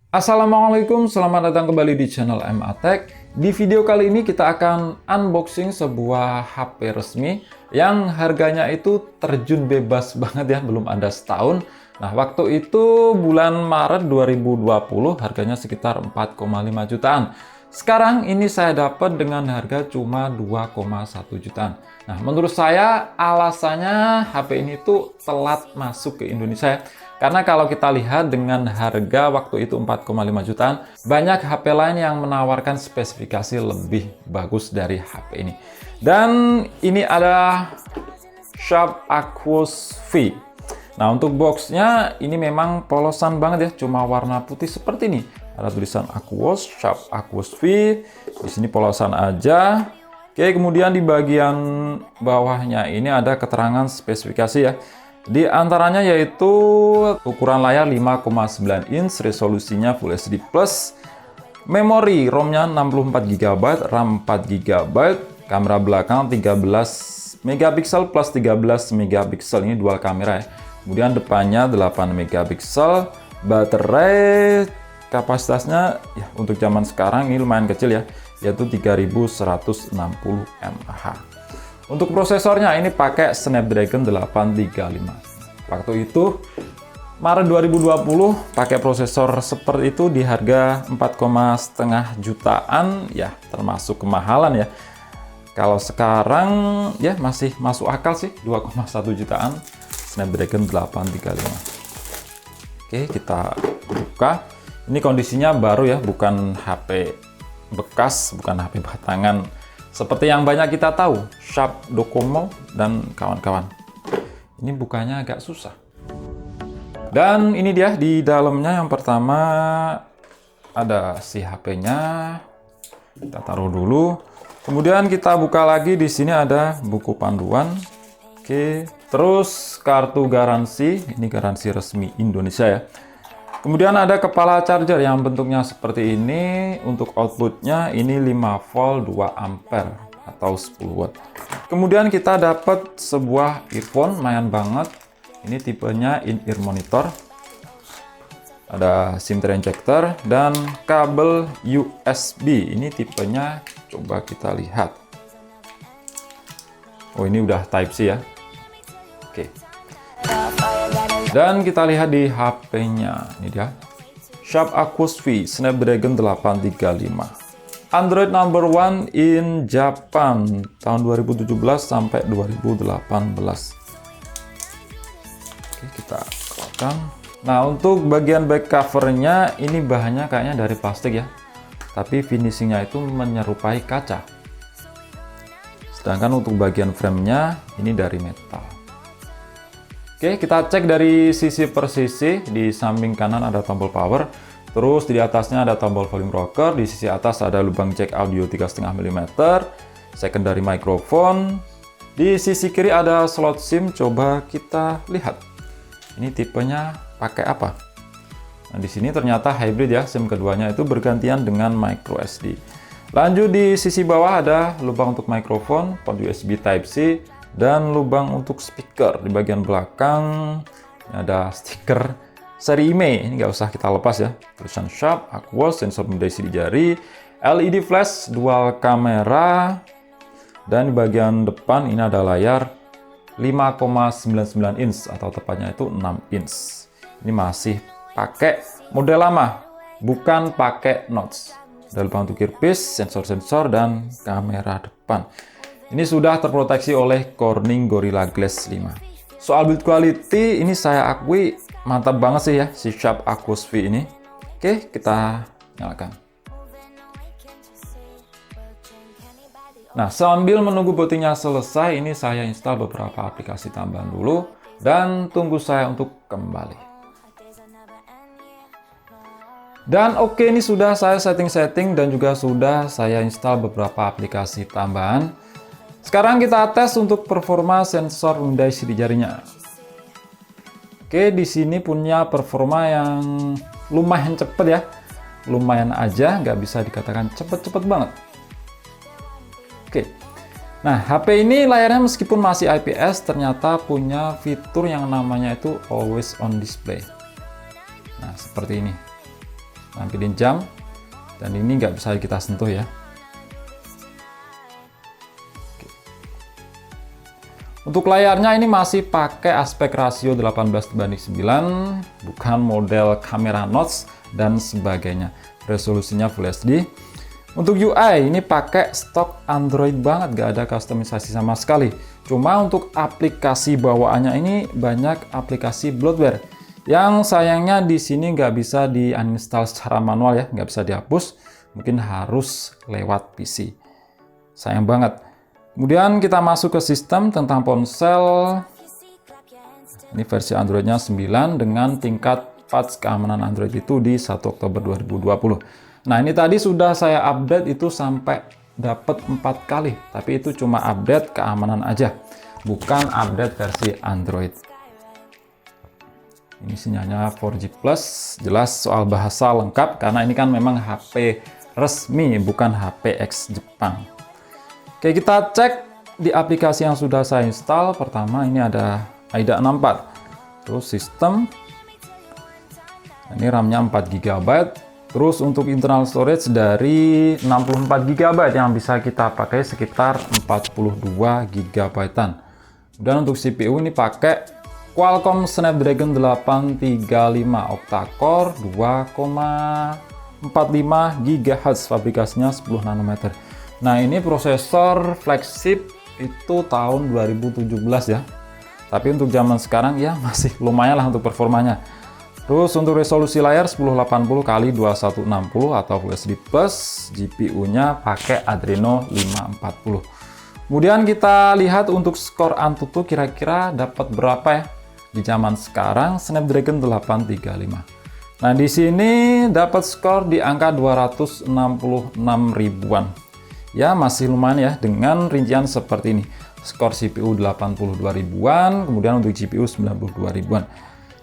Assalamualaikum, selamat datang kembali di channel MA Tech. Di video kali ini kita akan unboxing sebuah HP resmi yang harganya itu terjun bebas banget ya, belum ada setahun. Nah, waktu itu bulan Maret 2020 harganya sekitar 4,5 jutaan. Sekarang ini saya dapat dengan harga cuma 2,1 jutaan. Nah, menurut saya alasannya HP ini tuh telat masuk ke Indonesia ya. Karena kalau kita lihat dengan harga waktu itu 4,5 jutaan, banyak HP lain yang menawarkan spesifikasi lebih bagus dari HP ini. Dan ini ada Sharp Aquos V. Nah, untuk boxnya ini memang polosan banget ya, cuma warna putih seperti ini. Ada tulisan Aquos, Sharp Aquos V. Di sini polosan aja. Oke, kemudian di bagian bawahnya ini ada keterangan spesifikasi ya. Di antaranya yaitu ukuran layar 5,9 inch, resolusinya Full HD+, memori ROM-nya 64 GB, RAM 4 GB, kamera belakang 13 megapiksel plus 13 megapiksel, ini dual kamera ya. Kemudian depannya 8 megapiksel, baterai kapasitasnya ya untuk zaman sekarang ini lumayan kecil ya, yaitu 3160 mAh. Untuk prosesornya ini pakai Snapdragon 835. Waktu itu Maret 2020 pakai prosesor seperti itu di harga 4,5 jutaan ya, termasuk kemahalan ya. Kalau sekarang ya masih masuk akal sih, 2,1 jutaan Snapdragon 835. Oke, kita buka. Ini kondisinya baru ya, bukan HP bekas, bukan HP batangan seperti yang banyak kita tahu, Sharp, Docomo, dan kawan-kawan. Ini bukanya agak susah. Dan ini dia di dalamnya. Yang pertama ada si HP-nya. Kita taruh dulu. Kemudian kita buka lagi. Di sini ada buku panduan. Oke. Terus kartu garansi. Ini garansi resmi Indonesia ya. Kemudian ada kepala charger yang bentuknya seperti ini. Untuk outputnya ini 5 volt 2 ampere atau 10 watt. Kemudian kita dapat sebuah earphone, lumayan banget. Ini tipenya in-ear monitor. Ada SIM injector dan kabel USB. Ini tipenya coba kita lihat. Oh, ini udah Type C ya. Oke. Dan kita lihat di HP-nya, ini dia, Sharp Aquos V, Snapdragon 835. Android number one in Japan, tahun 2017 sampai 2018. Oke, kita keluarkan. Nah, untuk bagian back covernya, ini bahannya kayaknya dari plastik ya. Tapi finishingnya itu menyerupai kaca. Sedangkan untuk bagian framenya, ini dari metal. Oke, kita cek dari sisi per sisi. Di samping kanan ada tombol power, terus di atasnya ada tombol volume rocker, di sisi atas ada lubang jack audio 3,5 mm, secondary microphone. Di sisi kiri ada slot SIM, coba kita lihat. Ini tipenya pakai apa? Nah, di sini ternyata hybrid ya, SIM keduanya itu bergantian dengan micro SD. Lanjut di sisi bawah ada lubang untuk microphone, port USB Type C, dan lubang untuk speaker. Di bagian belakang ada stiker seri IMEI, ini nggak usah kita lepas ya, tulisan Sharp Aquos, sensor benda isi di jari, LED flash, dual kamera, dan di bagian depan ini ada layar 5,99 inch atau tepatnya itu 6 inch. Ini masih pakai model lama, bukan pakai notch. Ada lubang untuk earpiece, sensor-sensor, dan kamera depan. Ini sudah terproteksi oleh Corning Gorilla Glass 5. Soal build quality, ini saya akui mantap banget sih ya, si Sharp Aquos V ini. Oke, kita nyalakan. Nah, sambil menunggu bootingnya selesai, ini saya install beberapa aplikasi tambahan dulu. Dan tunggu saya untuk kembali. Dan oke, ini sudah saya setting-setting dan juga sudah saya install beberapa aplikasi tambahan. Sekarang kita tes untuk performa sensor benda isi di jarinya. Oke, di sini punya performa yang lumayan cepet ya. Lumayan aja, nggak bisa dikatakan cepet-cepet banget. Oke. Nah, HP ini layarnya meskipun masih IPS, ternyata punya fitur yang namanya itu Always On Display. Nah, seperti ini. nampilin jam, dan ini nggak bisa kita sentuh ya. Untuk layarnya ini masih pakai aspek rasio 18:9, bukan model kamera notch dan sebagainya. Resolusinya Full HD. Untuk UI ini pakai stok Android banget, gak ada customisasi sama sekali. Cuma untuk aplikasi bawaannya ini banyak aplikasi bloatware. Yang sayangnya di sini nggak bisa di uninstall secara manual ya, nggak bisa dihapus. Mungkin harus lewat PC. Sayang banget. Kemudian kita masuk ke sistem tentang ponsel. Ini versi Androidnya 9 dengan tingkat patch keamanan Android itu di 1 Oktober 2020. Nah, ini tadi sudah saya update itu sampai dapat 4 kali, tapi itu cuma update keamanan aja, bukan update versi Android. Ini sinyalnya 4G+, jelas soal bahasa lengkap karena ini kan memang HP resmi, bukan HP X Jepang. Oke, kita cek di aplikasi yang sudah saya install. Pertama ini ada AIDA 64, terus sistem, ini RAM-nya 4 GB, terus untuk internal storage dari 64 GB yang bisa kita pakai sekitar 42 GB-an. Dan untuk CPU ini pakai Qualcomm Snapdragon 835 octa-core 2,45 GHz, fabrikasinya 10 nanometer. Nah, ini prosesor flagship itu tahun 2017 ya. Tapi untuk zaman sekarang ya masih lumayan lah untuk performanya. Terus untuk resolusi layar 1080x2160 atau Full HD+, GPU-nya pakai Adreno 540. Kemudian kita lihat untuk skor AnTuTu kira-kira dapat berapa ya di zaman sekarang. Snapdragon 835. Nah, di sini dapat skor di angka 266 ribuan. Ya, masih lumayan ya dengan rincian seperti ini. Skor CPU 82 ribuan, kemudian untuk GPU 92 ribuan.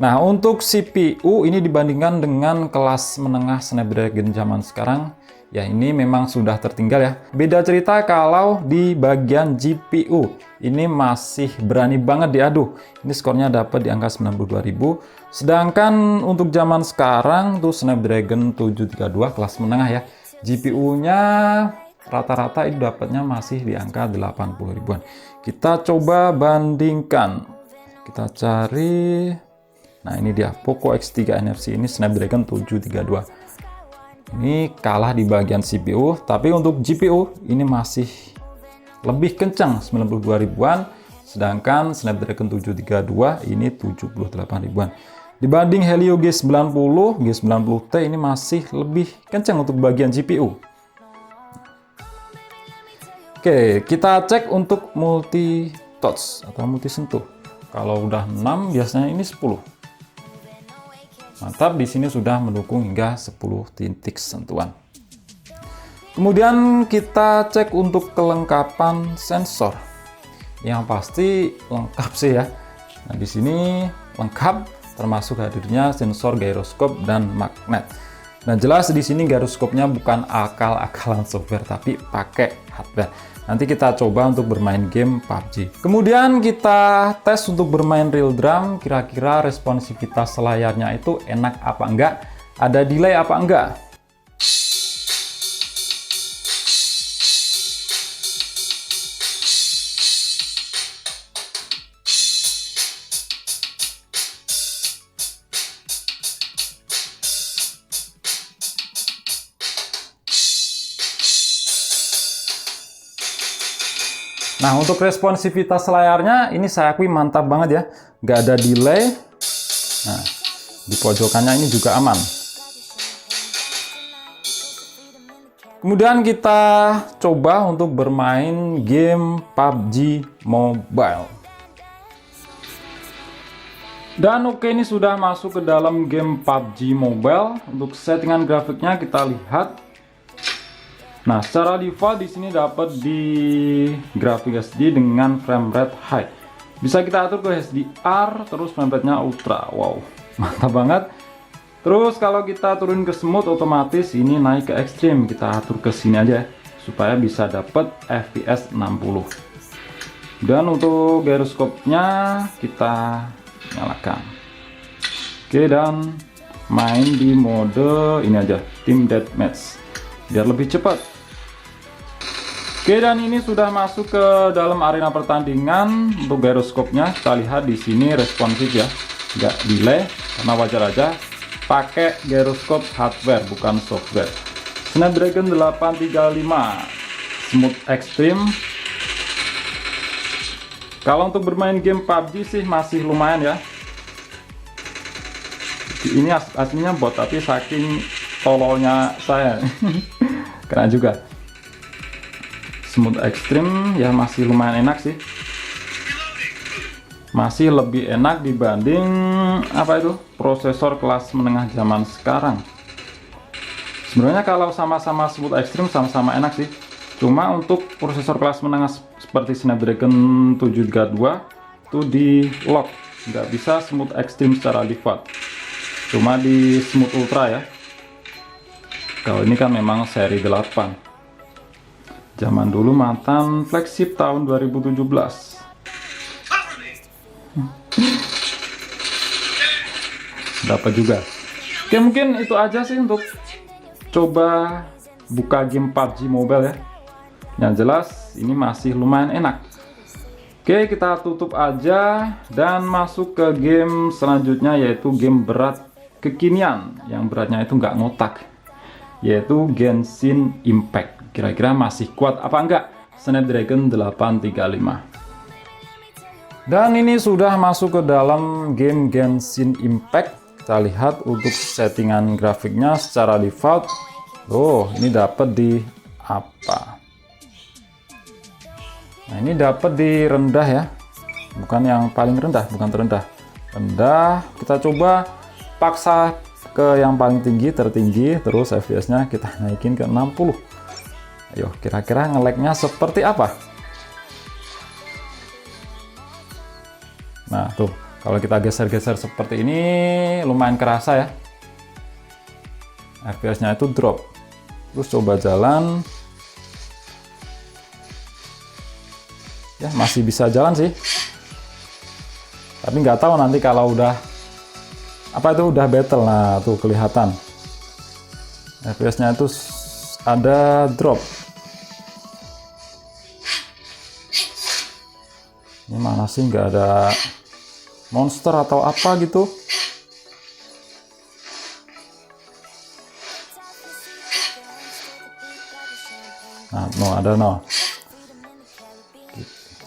Nah, untuk CPU ini dibandingkan dengan kelas menengah Snapdragon zaman sekarang, ya ini memang sudah tertinggal ya. Beda cerita kalau di bagian GPU, ini masih berani banget diadu. Ini skornya dapat di angka 92.000. Sedangkan untuk zaman sekarang tuh Snapdragon 732 kelas menengah ya. GPU-nya rata-rata itu dapatnya masih di angka 80 ribuan. Kita coba bandingkan. Kita cari. Nah, ini dia Poco X3 NFC, ini Snapdragon 732. Ini kalah di bagian CPU, tapi untuk GPU ini masih lebih kencang 92 ribuan, sedangkan Snapdragon 732 ini 78 ribuan. Dibanding Helio G90, G90T ini masih lebih kencang untuk bagian GPU. Oke, kita cek untuk multi touch atau multi sentuh. Kalau udah 6, biasanya ini 10. Mantap, di sini sudah mendukung hingga 10 titik sentuhan. Kemudian kita cek untuk kelengkapan sensor. Yang pasti lengkap sih ya. Nah, di sini lengkap termasuk hadirnya sensor gyroskop dan magnet. Nah, jelas di sini gyroskopnya bukan akal-akalan software tapi pakai hardware. Nanti kita coba untuk bermain game PUBG. Kemudian kita tes untuk bermain real drum, kira-kira responsivitas layarnya itu enak apa enggak, ada delay apa enggak. Nah, untuk responsivitas layarnya ini saya akui mantap banget ya, nggak ada delay. Nah, di pojokannya ini juga aman. Kemudian kita coba untuk bermain game PUBG Mobile. Dan oke, ini sudah masuk ke dalam game PUBG Mobile. Untuk settingan grafiknya kita lihat. Nah, secara default di sini dapat di grafik HD dengan frame rate high. Bisa kita atur ke HDR, terus frame rate-nya ultra. Wow, mantap banget. Terus kalau kita turun ke smooth, otomatis ini naik ke ekstrim. Kita atur ke sini aja supaya bisa dapat FPS 60. Dan untuk gyroskopnya kita nyalakan. Oke, dan main di mode ini aja, Team Deathmatch, biar lebih cepat. Oke, dan ini sudah masuk ke dalam arena pertandingan. Untuk gyroscope-nya kita lihat di sini responsif ya, nggak delay, karena wajar aja pakai gyroscope hardware bukan software. Snapdragon 835, smooth extreme. Kalau untuk bermain game PUBG sih masih lumayan ya. Ini aslinya bot, tapi saking tololnya saya kena juga. Smooth extreme ya masih lumayan enak sih, masih lebih enak dibanding apa itu prosesor kelas menengah zaman sekarang. Sebenarnya kalau sama-sama smooth extreme sama-sama enak sih, cuma untuk prosesor kelas menengah seperti Snapdragon 732 itu di lock, nggak bisa smooth extreme secara default, cuma di smooth ultra ya. Kalau ini kan memang seri 8 zaman dulu, mantan flagship tahun 2017. Dapat juga. Oke, mungkin itu aja sih untuk coba buka game PUBG Mobile ya. Yang jelas ini masih lumayan enak. Oke, kita tutup aja dan masuk ke game selanjutnya, yaitu game berat kekinian yang beratnya itu nggak ngotak, yaitu Genshin Impact. Kira-kira masih kuat apa enggak Snapdragon 835. Dan ini sudah masuk ke dalam game Genshin Impact. Kita lihat untuk settingan grafiknya secara default. Oh, ini dapat di apa? Nah, ini dapat di rendah ya. Bukan yang paling rendah, bukan terendah. Rendah. Kita coba paksa ke yang paling tinggi, tertinggi, terus FPS-nya kita naikin ke 60. Ayo, kira-kira nge-lag-nya seperti apa? Nah, tuh, kalau kita geser-geser seperti ini lumayan kerasa ya. FPS-nya itu drop. Terus coba jalan. Ya, masih bisa jalan sih. Tapi nggak tahu nanti kalau udah apa itu udah battle. Nah, tuh kelihatan. FPS-nya itu ada drop. Ini mana sih, nggak ada monster atau apa gitu. Nah, ada no.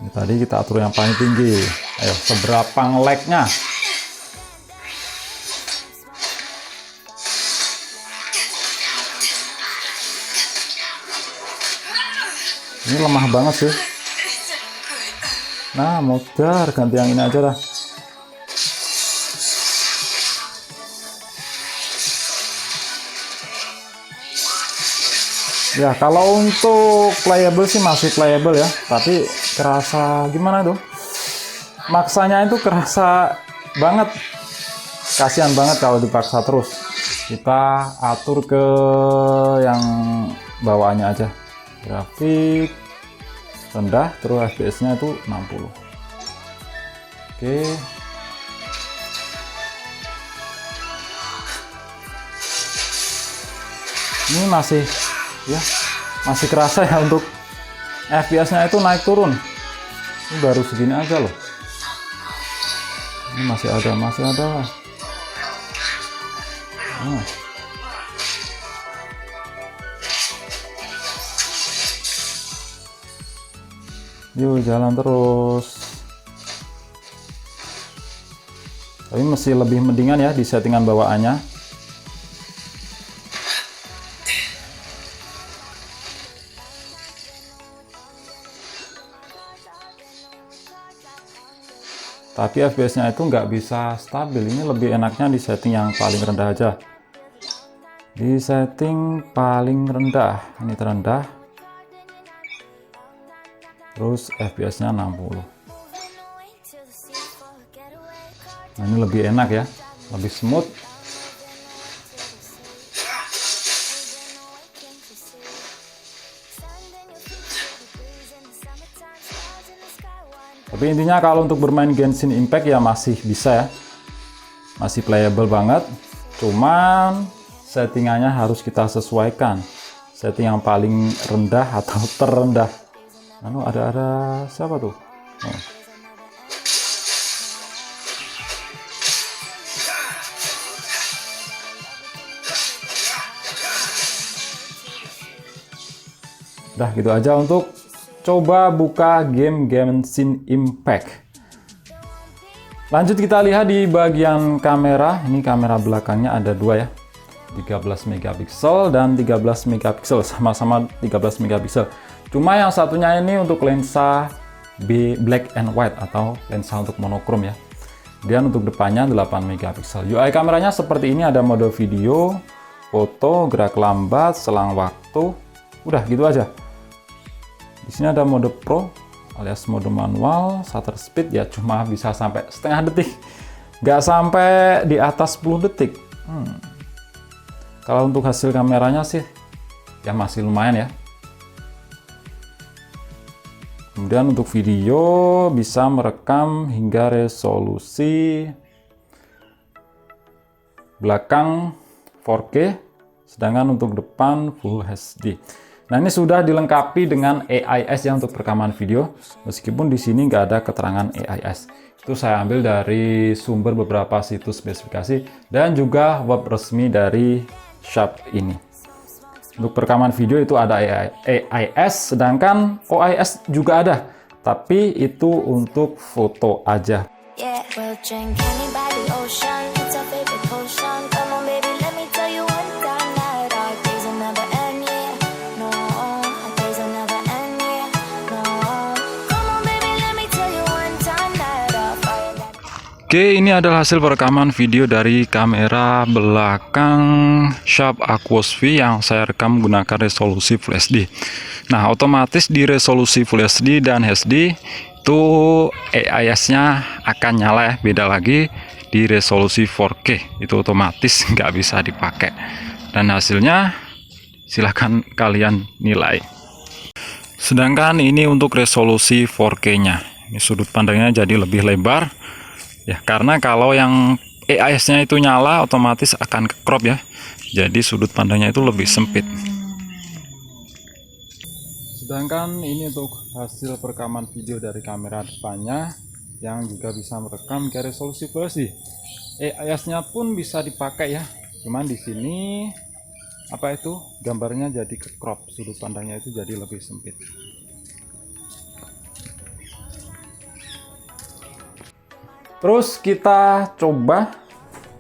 Ini tadi kita atur yang paling tinggi. Ayo, seberapa nge-lag-nya? Ini lemah banget sih. Nah, modar, ganti yang ini aja lah. Ya, kalau untuk playable sih masih playable ya, tapi kerasa gimana tuh? Maksanya itu kerasa banget. Kasihan banget kalau dipaksa terus. Kita atur ke yang bawaannya aja. Grafik rendah, terus FPS-nya itu 60. Oke. Ini masih kerasa ya, untuk FPS-nya itu naik turun. Ini baru segini aja loh. Ini masih ada. Nah. Yuk, jalan terus. Tapi masih lebih mendingan ya di settingan bawaannya. Tapi FPS-nya itu nggak bisa stabil. Ini lebih enaknya di setting yang paling rendah aja. Di setting paling rendah, ini terendah. Terus FPS-nya 60. Nah, ini lebih enak ya, lebih smooth. Tapi intinya kalau untuk bermain Genshin Impact ya masih bisa ya, masih playable banget. Cuman settingannya harus kita sesuaikan. Setting yang paling rendah atau terendah. Lalu ada siapa tuh? Oh. Udah gitu aja untuk coba buka game Genshin Impact. Lanjut kita lihat di bagian kamera. Ini kamera belakangnya ada dua ya, 13 megapiksel dan 13 megapiksel, sama-sama 13 megapiksel. Cuma yang satunya ini untuk lensa black and white atau lensa untuk monokrom ya. Dan untuk depannya 8 megapiksel. UI kameranya seperti ini, ada mode video, foto, gerak lambat, selang waktu. Udah gitu aja. Di sini ada mode Pro alias mode manual, shutter speed ya cuma bisa sampai setengah detik, nggak sampai di atas 10 detik. Kalau untuk hasil kameranya sih ya masih lumayan ya. Kemudian untuk video bisa merekam hingga resolusi belakang 4K, sedangkan untuk depan Full HD. Nah, ini sudah dilengkapi dengan AIS ya untuk rekaman video, meskipun di sini nggak ada keterangan AIS. Itu saya ambil dari sumber beberapa situs spesifikasi dan juga web resmi dari Sharp ini. Untuk perekaman video itu ada AIS, sedangkan OIS juga ada, tapi itu untuk foto aja. Oke, ini adalah hasil perekaman video dari kamera belakang Sharp Aquos V yang saya rekam menggunakan resolusi Full HD. Nah, otomatis di resolusi Full HD dan HD itu AIS-nya akan nyala ya, beda lagi di resolusi 4K, itu otomatis nggak bisa dipakai. Dan hasilnya silahkan kalian nilai. Sedangkan ini untuk resolusi 4K-nya, ini sudut pandangnya jadi lebih lebar. Ya, karena kalau yang AIS-nya itu nyala otomatis akan ke crop ya. Jadi sudut pandangnya itu lebih sempit. Sedangkan ini untuk hasil perekaman video dari kamera depannya yang juga bisa merekam ke resolusi Full HD. AIS-nya pun bisa dipakai ya. Cuman di sini apa itu gambarnya jadi ke crop, sudut pandangnya itu jadi lebih sempit. Terus kita coba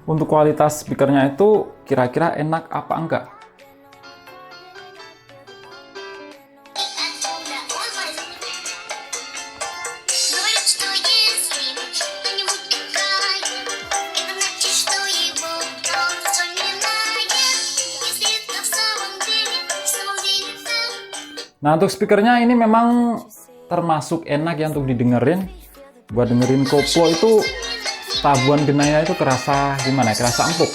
untuk kualitas speakernya itu kira-kira enak apa enggak. Nah, untuk speakernya ini memang termasuk enak ya untuk didengerin. Buat dengerin koplo itu tabuhan genanya itu kerasa gimana ya, kerasa empuk.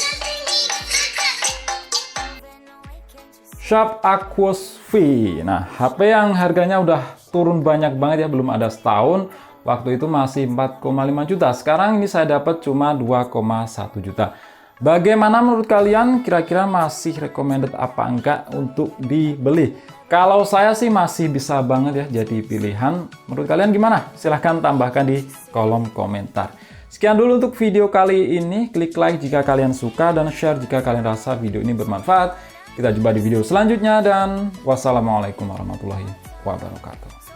Sharp Aquos V. Nah, HP yang harganya udah turun banyak banget ya, belum ada setahun. Waktu itu masih 4,5 juta. Sekarang ini saya dapat cuma 2,1 juta. Bagaimana menurut kalian? Kira-kira masih recommended apa enggak untuk dibeli? Kalau saya sih masih bisa banget ya jadi pilihan. Menurut kalian gimana? Silahkan tambahkan di kolom komentar. Sekian dulu untuk video kali ini. Klik like jika kalian suka dan share jika kalian rasa video ini bermanfaat. Kita jumpa di video selanjutnya dan wassalamualaikum warahmatullahi wabarakatuh.